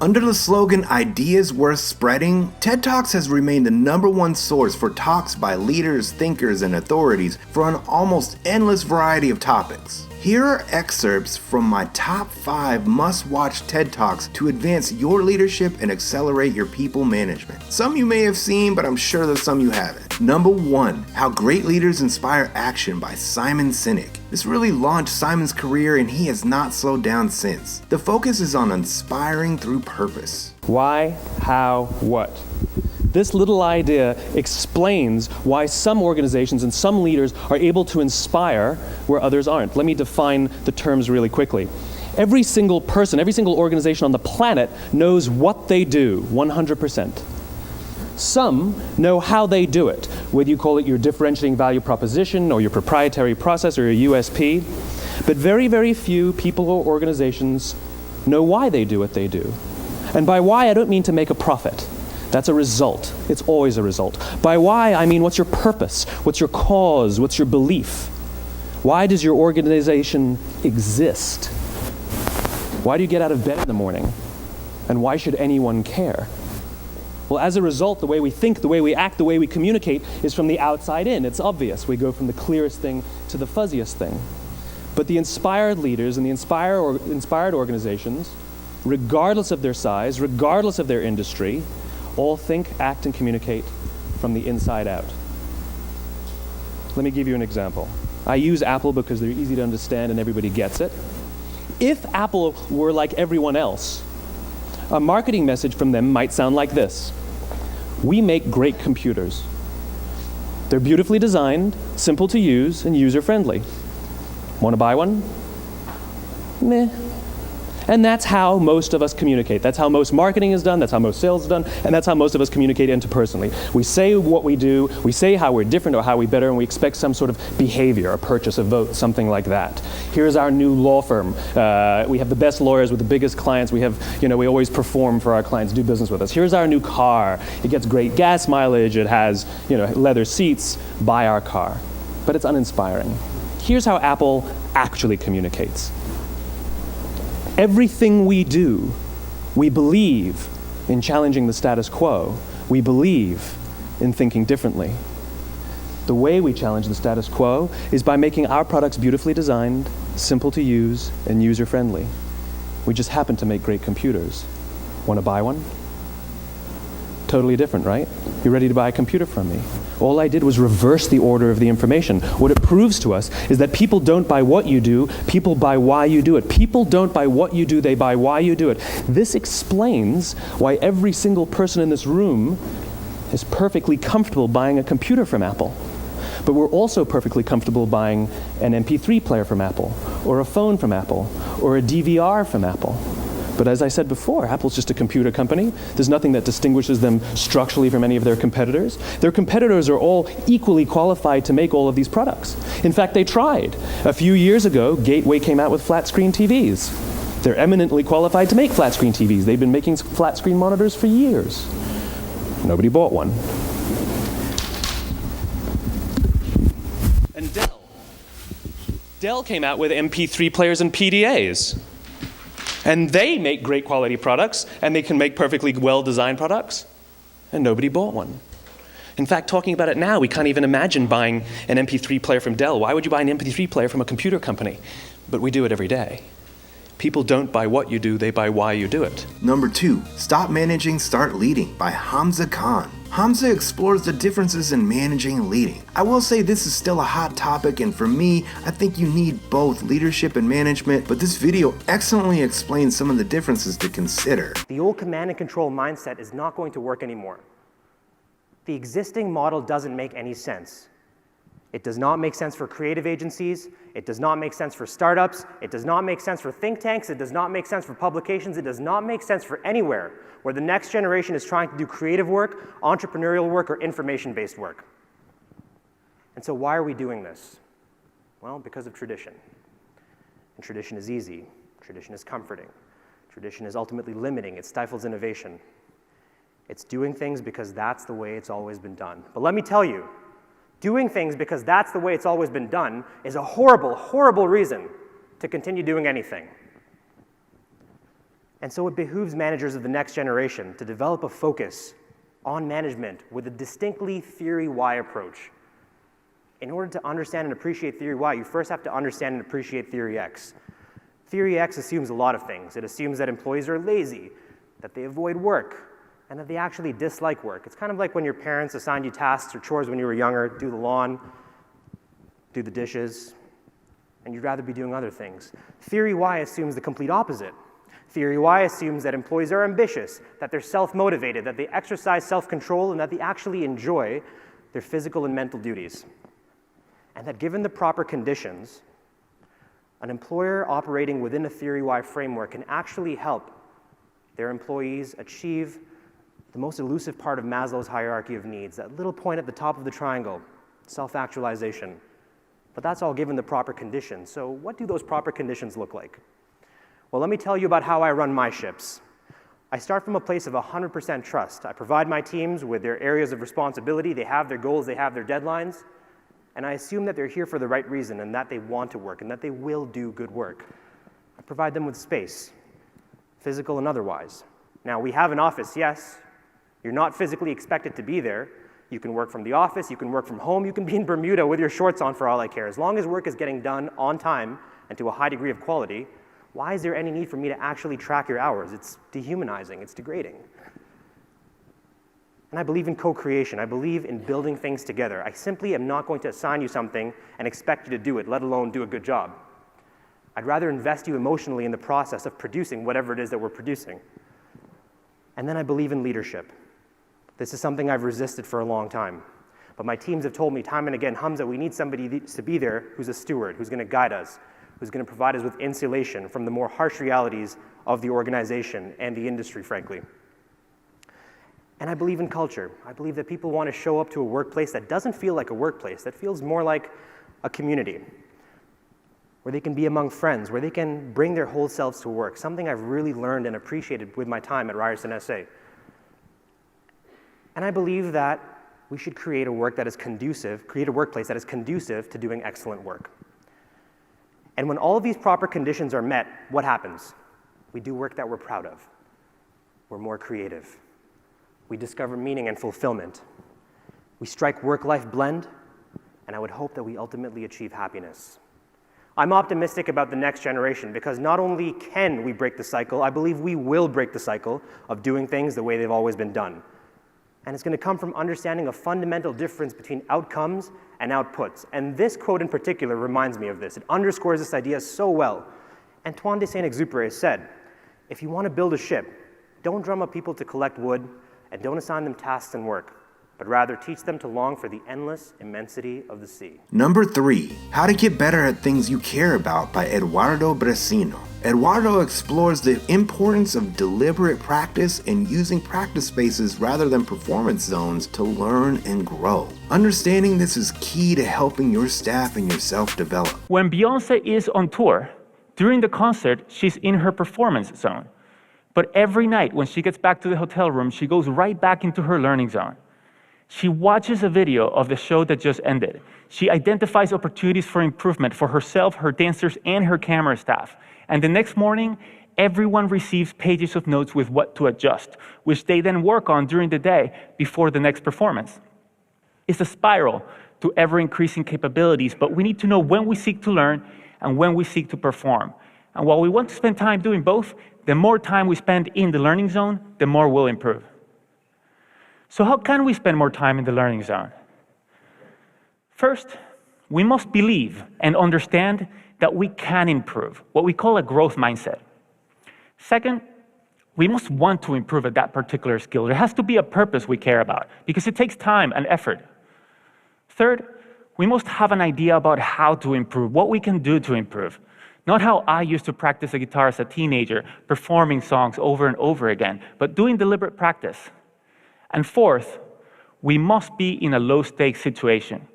Under the slogan, "Ideas Worth Spreading," TED Talks has remained the #1 source for talks by leaders, thinkers, and authorities for an almost endless variety of topics. Here are excerpts from my top 5 must-watch TED Talks to advance your leadership and accelerate your people management. Some you may have seen, but I'm sure there's some you haven't. Number 1, How Great Leaders Inspire Action by Simon Sinek. This really launched Simon's career, and he has not slowed down since. The focus is on inspiring through purpose. Why, how, what? This little idea explains why some organizations and some leaders are able to inspire where others aren't. Let me define the terms really quickly. Every single person, every single organization on the planet knows what they do, 100%. Some know how they do it, whether you call it your differentiating value proposition or your proprietary process or your USP. But very, very few people or organizations know why they do what they do. And by why, I don't mean to make a profit. That's a result. It's always a result. By why, I mean what's your purpose? What's your cause? What's your belief? Why does your organization exist? Why do you get out of bed in the morning? And why should anyone care? Well, as a result, the way we think, the way we act, the way we communicate is from the outside in. It's obvious. We go from the clearest thing to the fuzziest thing. But the inspired leaders and the inspired organizations, regardless of their size, regardless of their industry, all think, act, and communicate from the inside out. Let me give you an example. I use Apple because they're easy to understand and everybody gets it. If Apple were like everyone else, a marketing message from them might sound like this: we make great computers. They're beautifully designed, simple to use, and user-friendly. Want to buy one? Meh. And that's how most of us communicate. That's how most marketing is done, that's how most sales is done, and that's how most of us communicate interpersonally. We say what we do, we say how we're different or how we better, and we expect some sort of behavior, a purchase, a vote, something like that. Here's our new law firm. We have the best lawyers with the biggest clients. We always perform for our clients, do business with us. Here's our new car. It gets great gas mileage. It has, leather seats. Buy our car. But it's uninspiring. Here's how Apple actually communicates. Everything we do, we believe in challenging the status quo. We believe in thinking differently. The way we challenge the status quo is by making our products beautifully designed, simple to use, and user-friendly. We just happen to make great computers. Want to buy one? Totally different, right? You're ready to buy a computer from me. All I did was reverse the order of the information. What it proves to us is that people don't buy what you do, people buy why you do it. People don't buy what you do, they buy why you do it. This explains why every single person in this room is perfectly comfortable buying a computer from Apple. But we're also perfectly comfortable buying an MP3 player from Apple, or a phone from Apple, or a DVR from Apple. But as I said before, Apple's just a computer company. There's nothing that distinguishes them structurally from any of their competitors. Their competitors are all equally qualified to make all of these products. In fact, they tried. A few years ago, Gateway came out with flat screen TVs. They're eminently qualified to make flat screen TVs. They've been making flat screen monitors for years. Nobody bought one. And Dell came out with MP3 players and PDAs. And they make great quality products, and they can make perfectly well-designed products, and nobody bought one. In fact, talking about it now, we can't even imagine buying an MP3 player from Dell. Why would you buy an MP3 player from a computer company? But we do it every day. People don't buy what you do, they buy why you do it. Number 2, Stop Managing, Start Leading by Hamza. Hamza explores the differences in managing and leading. I will say this is still a hot topic, and for me, I think you need both leadership and management, but this video excellently explains some of the differences to consider. The old command and control mindset is not going to work anymore. The existing model doesn't make any sense. It does not make sense for creative agencies. It does not make sense for startups. It does not make sense for think tanks. It does not make sense for publications. It does not make sense for anywhere where the next generation is trying to do creative work, entrepreneurial work, or information-based work. And so why are we doing this? Well, because of tradition. And tradition is easy. Tradition is comforting. Tradition is ultimately limiting. It stifles innovation. It's doing things because that's the way it's always been done. But let me tell you, doing things because that's the way it's always been done is a horrible, horrible reason to continue doing anything. And so it behooves managers of the next generation to develop a focus on management with a distinctly theory Y approach. In order to understand and appreciate theory Y, you first have to understand and appreciate theory X. Theory X assumes a lot of things. It assumes that employees are lazy, that they avoid work, and that they actually dislike work. It's kind of like when your parents assigned you tasks or chores when you were younger, do the lawn, do the dishes, and you'd rather be doing other things. Theory Y assumes the complete opposite. Theory Y assumes that employees are ambitious, that they're self-motivated, that they exercise self-control, and that they actually enjoy their physical and mental duties. And that given the proper conditions, an employer operating within a Theory Y framework can actually help their employees achieve the most elusive part of Maslow's hierarchy of needs, that little point at the top of the triangle, self-actualization. But that's all given the proper conditions. So what do those proper conditions look like? Well, let me tell you about how I run my ships. I start from a place of 100% trust. I provide my teams with their areas of responsibility. They have their goals, they have their deadlines. And I assume that they're here for the right reason and that they want to work and that they will do good work. I provide them with space, physical and otherwise. Now, we have an office, yes. You're not physically expected to be there. You can work from the office, you can work from home, you can be in Bermuda with your shorts on for all I care. As long as work is getting done on time and to a high degree of quality, why is there any need for me to actually track your hours? It's dehumanizing, it's degrading. And I believe in co-creation. I believe in building things together. I simply am not going to assign you something and expect you to do it, let alone do a good job. I'd rather invest you emotionally in the process of producing whatever it is that we're producing. And then I believe in leadership. This is something I've resisted for a long time. But my teams have told me time and again, Hamza, we need somebody to be there who's a steward, who's going to guide us, who's going to provide us with insulation from the more harsh realities of the organization and the industry, frankly. And I believe in culture. I believe that people want to show up to a workplace that doesn't feel like a workplace, that feels more like a community, where they can be among friends, where they can bring their whole selves to work, something I've really learned and appreciated with my time at Ryerson SA. And I believe that we should create a workplace that is conducive to doing excellent work. And when all of these proper conditions are met, what happens? We do work that we're proud of. We're more creative. We discover meaning and fulfillment. We strike work-life blend, and I would hope that we ultimately achieve happiness. I'm optimistic about the next generation because not only can we break the cycle, I believe we will break the cycle of doing things the way they've always been done. And it's going to come from understanding a fundamental difference between outcomes and outputs. And this quote in particular reminds me of this. It underscores this idea so well. Antoine de Saint-Exupéry said, if you want to build a ship, don't drum up people to collect wood and don't assign them tasks and work, but rather teach them to long for the endless immensity of the sea. Number 3, How to Get Better at Things You Care About by Eduardo Brescino. Eduardo explores the importance of deliberate practice and using practice spaces rather than performance zones to learn and grow. Understanding this is key to helping your staff and yourself develop. When Beyoncé is on tour, during the concert, she's in her performance zone. But every night when she gets back to the hotel room, she goes right back into her learning zone. She watches a video of the show that just ended. She identifies opportunities for improvement for herself, her dancers, and her camera staff. And the next morning, everyone receives pages of notes with what to adjust, which they then work on during the day before the next performance. It's a spiral to ever-increasing capabilities, but we need to know when we seek to learn and when we seek to perform. And while we want to spend time doing both, the more time we spend in the learning zone, the more we'll improve. So how can we spend more time in the learning zone? First, we must believe and understand that we can improve, what we call a growth mindset. Second, we must want to improve at that particular skill. There has to be a purpose we care about, because it takes time and effort. Third, we must have an idea about how to improve, what we can do to improve. Not how I used to practice the guitar as a teenager, performing songs over and over again, but doing deliberate practice. And fourth, we must be in a low-stakes situation.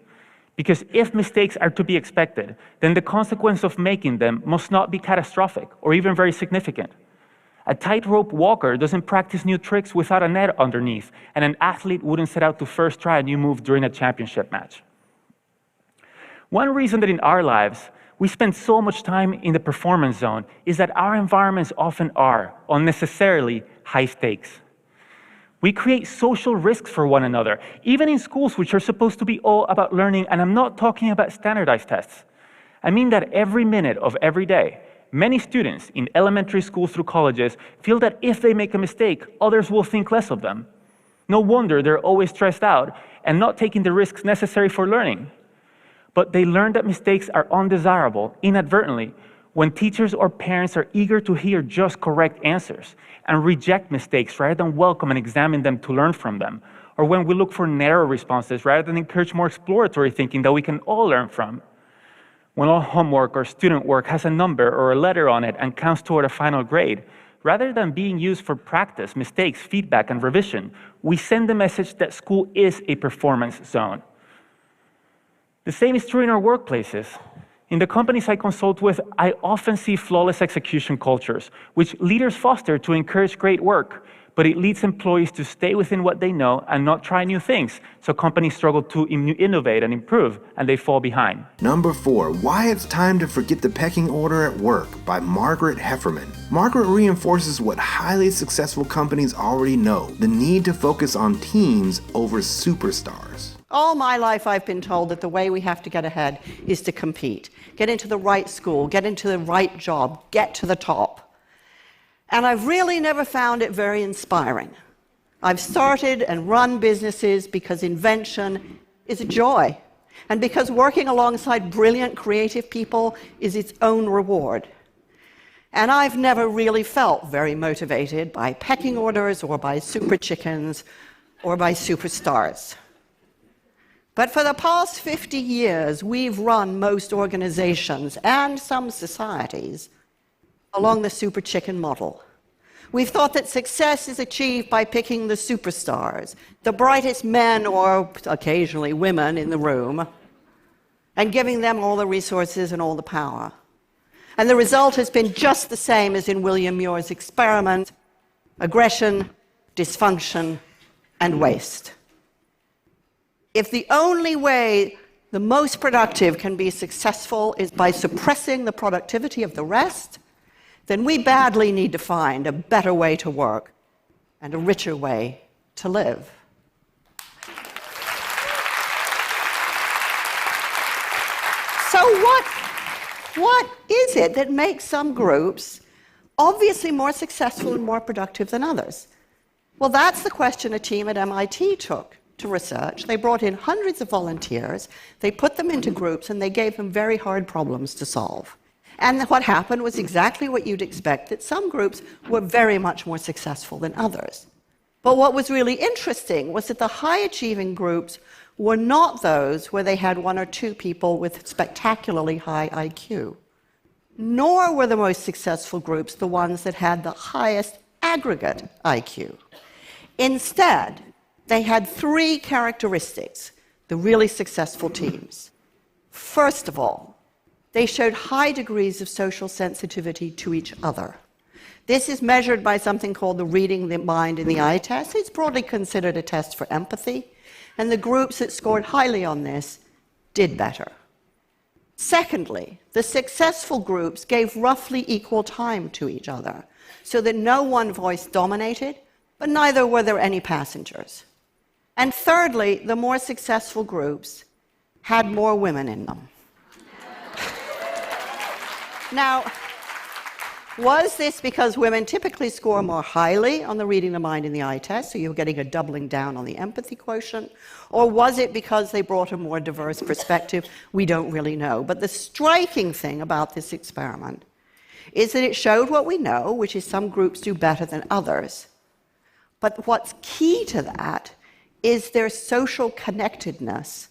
Because if mistakes are to be expected, then the consequence of making them must not be catastrophic or even very significant. A tightrope walker doesn't practice new tricks without a net underneath, and an athlete wouldn't set out to first try a new move during a championship match. One reason that in our lives we spend so much time in the performance zone is that our environments often are unnecessarily high stakes. We create social risks for one another, even in schools which are supposed to be all about learning, and I'm not talking about standardized tests. I mean that every minute of every day, many students in elementary school through colleges feel that if they make a mistake, others will think less of them. No wonder they're always stressed out and not taking the risks necessary for learning. But they learn that mistakes are undesirable inadvertently when teachers or parents are eager to hear just correct answers and reject mistakes rather than welcome and examine them to learn from them, or when we look for narrow responses rather than encourage more exploratory thinking that we can all learn from. When all homework or student work has a number or a letter on it and counts toward a final grade, rather than being used for practice, mistakes, feedback, and revision, we send the message that school is a performance zone. The same is true in our workplaces. In the companies I consult with, I often see flawless execution cultures, which leaders foster to encourage great work, but it leads employees to stay within what they know and not try new things, so companies struggle to innovate and improve, and they fall behind. Number 4, Why It's Time to Forget the Pecking Order at Work by Margaret Hefferman. Margaret reinforces what highly successful companies already know, the need to focus on teams over superstars. All my life I've been told that the way we have to get ahead is to compete. Get into the right school, get into the right job, get to the top. And I've really never found it very inspiring. I've started and run businesses because invention is a joy, and because working alongside brilliant creative people is its own reward. And I've never really felt very motivated by pecking orders or by super chickens or by superstars. But for the past 50 years, we've run most organizations and some societies along the super chicken model. We've thought that success is achieved by picking the superstars, the brightest men or occasionally women in the room, and giving them all the resources and all the power. And the result has been just the same as in William Muir's experiment: aggression, dysfunction, and waste. If the only way the most productive can be successful is by suppressing the productivity of the rest, then we badly need to find a better way to work and a richer way to live. So what is it that makes some groups obviously more successful and more productive than others? Well, that's the question a team at MIT took to research. They brought in hundreds of volunteers, they put them into groups, and they gave them very hard problems to solve. And what happened was exactly what you'd expect, that some groups were very much more successful than others. But what was really interesting was that the high-achieving groups were not those where they had one or two people with spectacularly high IQ, nor were the most successful groups the ones that had the highest aggregate IQ. Instead, they had three characteristics, the really successful teams. First of all, they showed high degrees of social sensitivity to each other. This is measured by something called the reading the mind in the eye test. It's broadly considered a test for empathy, and the groups that scored highly on this did better. Secondly, the successful groups gave roughly equal time to each other, so that no one voice dominated, but neither were there any passengers. And thirdly, the more successful groups had more women in them. Now, was this because women typically score more highly on the reading the mind in the eye test, so you're getting a doubling down on the empathy quotient? Or was it because they brought a more diverse perspective? We don't really know. But the striking thing about this experiment is that it showed what we know, which is some groups do better than others. But what's key to that is their social connectedness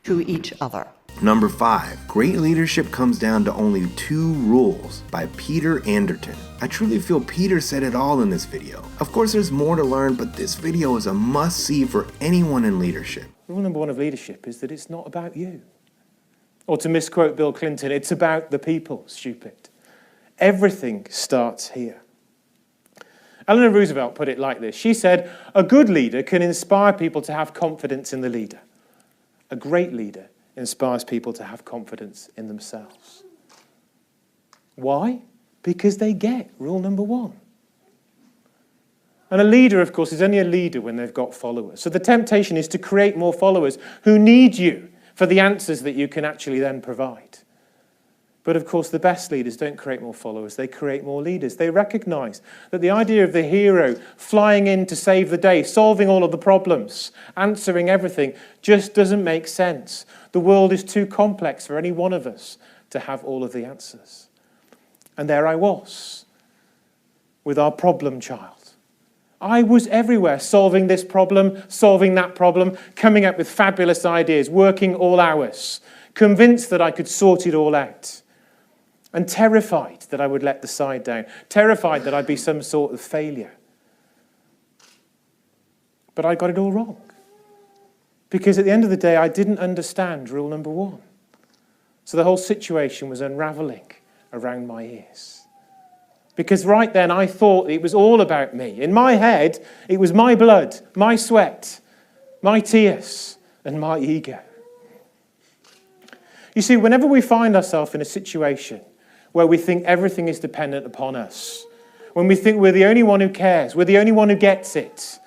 to each other. Number 5, Great Leadership Comes Down to Only 2 Rules by Peter Anderton. I truly feel Peter said it all in this video. Of course, there's more to learn, but this video is a must-see for anyone in leadership. Rule number 1 of leadership is that it's not about you. Or to misquote Bill Clinton, it's about the people, stupid. Everything starts here. Eleanor Roosevelt put it like this. She said, "A good leader can inspire people to have confidence in the leader. A great leader inspires people to have confidence in themselves." Why? Because they get rule number 1. And a leader, of course, is only a leader when they've got followers. So the temptation is to create more followers who need you for the answers that you can actually then provide. But of course, the best leaders don't create more followers, they create more leaders. They recognize that the idea of the hero flying in to save the day, solving all of the problems, answering everything, just doesn't make sense. The world is too complex for any one of us to have all of the answers. And there I was, with our problem child. I was everywhere, solving this problem, solving that problem, coming up with fabulous ideas, working all hours, convinced that I could sort it all out. And terrified that I would let the side down, terrified that I'd be some sort of failure. But I got it all wrong. Because at the end of the day, I didn't understand rule number 1. So the whole situation was unraveling around my ears. Because right then I thought it was all about me. In my head, it was my blood, my sweat, my tears, and my ego. You see, whenever we find ourselves in a situation where we think everything is dependent upon us, when we think we're the only one who cares, we're the only one who gets it,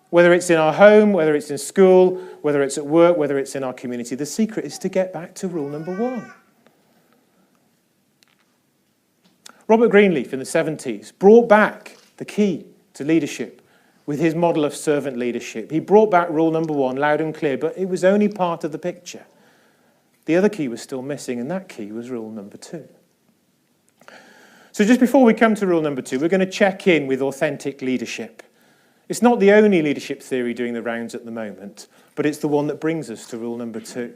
whether it's in our home, whether it's in school, whether it's at work, whether it's in our community, the secret is to get back to rule number 1. Robert Greenleaf in the 70s brought back the key to leadership with his model of servant leadership. He brought back rule number 1 loud and clear, but it was only part of the picture. The other key was still missing, and that key was rule number 2. So just before we come to rule number 2, we're going to check in with authentic leadership. It's not the only leadership theory doing the rounds at the moment, but it's the one that brings us to rule number 2.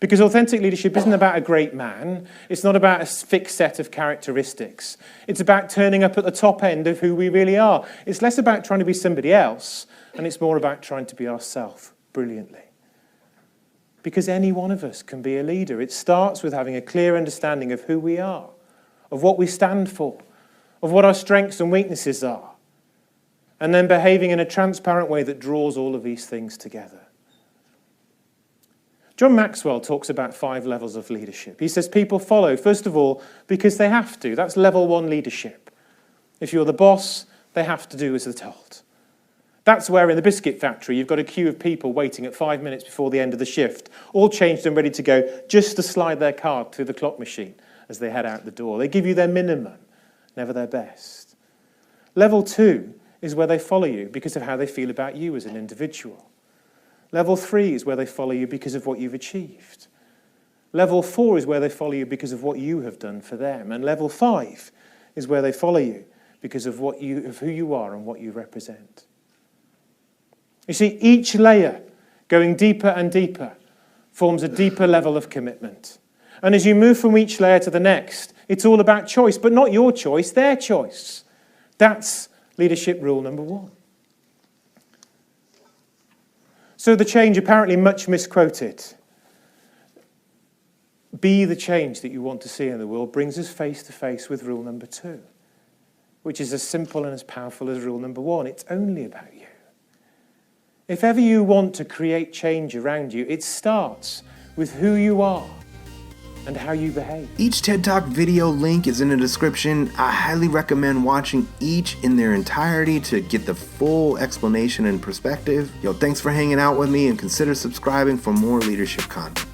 Because authentic leadership isn't about a great man. It's not about a fixed set of characteristics. It's about turning up at the top end of who we really are. It's less about trying to be somebody else, and it's more about trying to be ourselves brilliantly. Because any one of us can be a leader. It starts with having a clear understanding of who we are, of what we stand for, of what our strengths and weaknesses are, and then behaving in a transparent way that draws all of these things together. John Maxwell talks about 5 levels of leadership. He says people follow, first of all, because they have to. That's level 1 leadership. If you're the boss, they have to do as they're told. That's where in the biscuit factory you've got a queue of people waiting at 5 minutes before the end of the shift, all changed and ready to go, just to slide their card through the clock machine as they head out the door. They give you their minimum, never their best. Level 2 is where they follow you because of how they feel about you as an individual. Level 3 is where they follow you because of what you've achieved. Level 4 is where they follow you because of what you have done for them. And level 5 is where they follow you because of who you are and what you represent. You see, each layer going deeper and deeper forms a deeper level of commitment. And as you move from each layer to the next, it's all about choice, but not your choice, their choice. That's leadership rule number 1. So the change, apparently much misquoted, be the change that you want to see in the world, brings us face to face with rule number 2, which is as simple and as powerful as rule number 1. It's only about you. If ever you want to create change around you, it starts with who you are and how you behave. Each TED Talk video link is in the description. I highly recommend watching each in their entirety to get the full explanation and perspective. Thanks for hanging out with me, and consider subscribing for more leadership content.